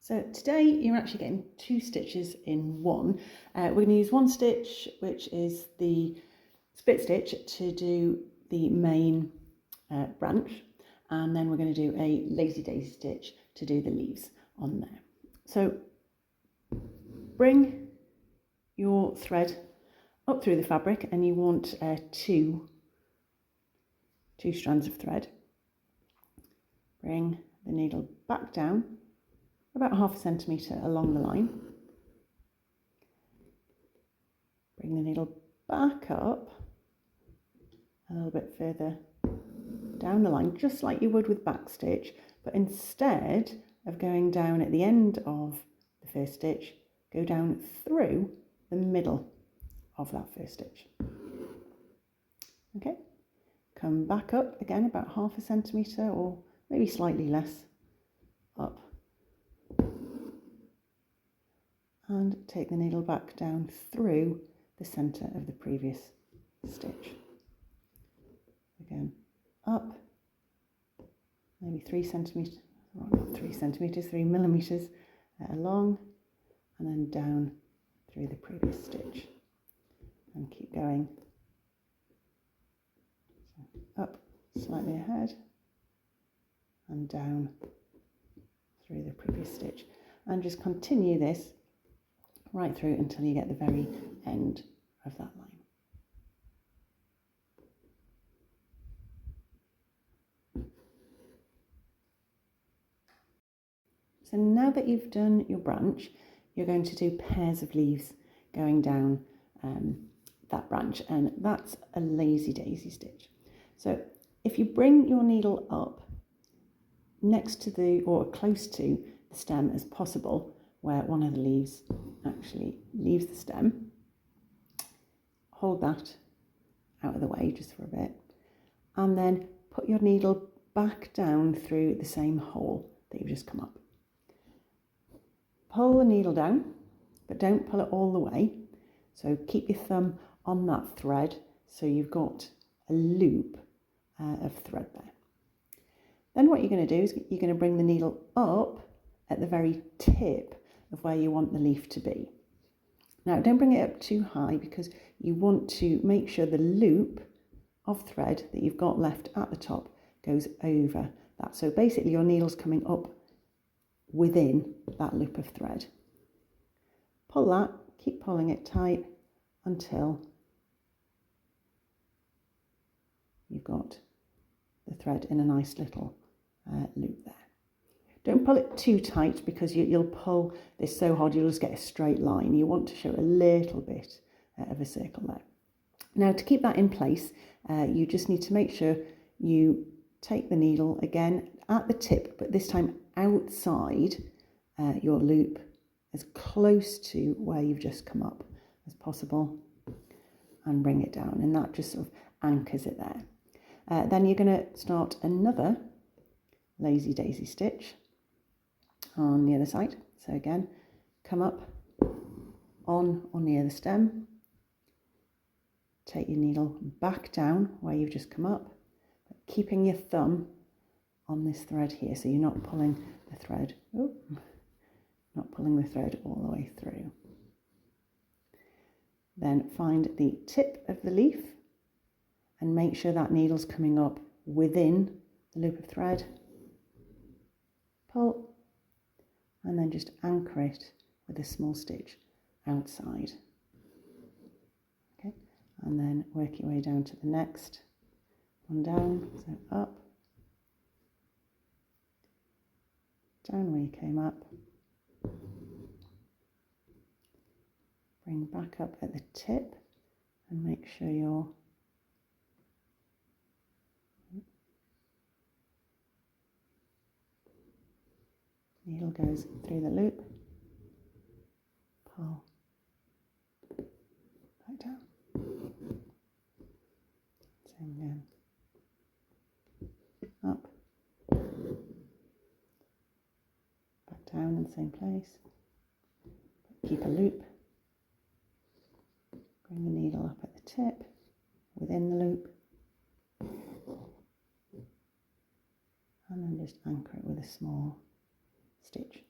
So today you're actually getting 2 stitches in one. We're going to use one stitch, which is the split stitch, to do the main branch, and then we're going to do a lazy daisy stitch to do the leaves on there. So bring your thread up through the fabric, and you want two strands of thread. Bring the needle back down about 1/2 centimetre along the line. Bring the needle back up a little bit further down the line, just like you would with back stitch, but instead of going down at the end of the first stitch, go down through the middle of that first stitch. Okay, come back up again about 1/2 centimetre or maybe slightly less up, and take the needle back down through the centre of the previous stitch. Again, up maybe 3 centimetres, well, not 3 centimetres, 3 millimetres along, and then down through the previous stitch, and keep going. So up slightly ahead and down through the previous stitch, and just continue this right through until you get the very end of that line. So now that you've done your branch, you're going to do pairs of leaves going down that branch, and that's a lazy daisy stitch. So if you bring your needle up next to the, or close to the stem as possible, where one of the leaves actually leaves the stem, hold that out of the way just for a bit, and then put your needle back down through the same hole that you've just come up. Pull the needle down, but don't pull it all the way. So keep your thumb on that thread so you've got a loop of thread there. Then what you're going to do is you're going to bring the needle up at the very tip of where you want the leaf to be. Now don't bring it up too high, because you want to make sure the loop of thread that you've got left at the top goes over that. So basically your needle's coming up within that loop of thread. Pull that, keep pulling it tight until you've got the thread in a nice little loop there. Don't pull it too tight, because you'll pull this so hard you'll just get a straight line. You want to show a little bit of a circle there. Now to keep that in place, you just need to make sure you take the needle again at the tip, but this time outside your loop, as close to where you've just come up as possible, and bring it down, and that just sort of anchors it there. Then you're going to start another lazy daisy stitch on the other side. So again, come up on near the stem, take your needle back down where you've just come up, but keeping your thumb on this thread here, so you're not pulling the thread, not pulling the thread all the way through. Then find the tip of the leaf and make sure that needle's coming up within the loop of thread. Pull, and then just anchor it with a small stitch outside. Okay, and then work your way down to the next one down, so up, down where you came up, bring back up at the tip, and make sure your needle goes through the loop, pull back down, same again, up, back down in the same place, keep a loop, bring the needle up at the tip, within the loop, and then just anchor it with a small stitch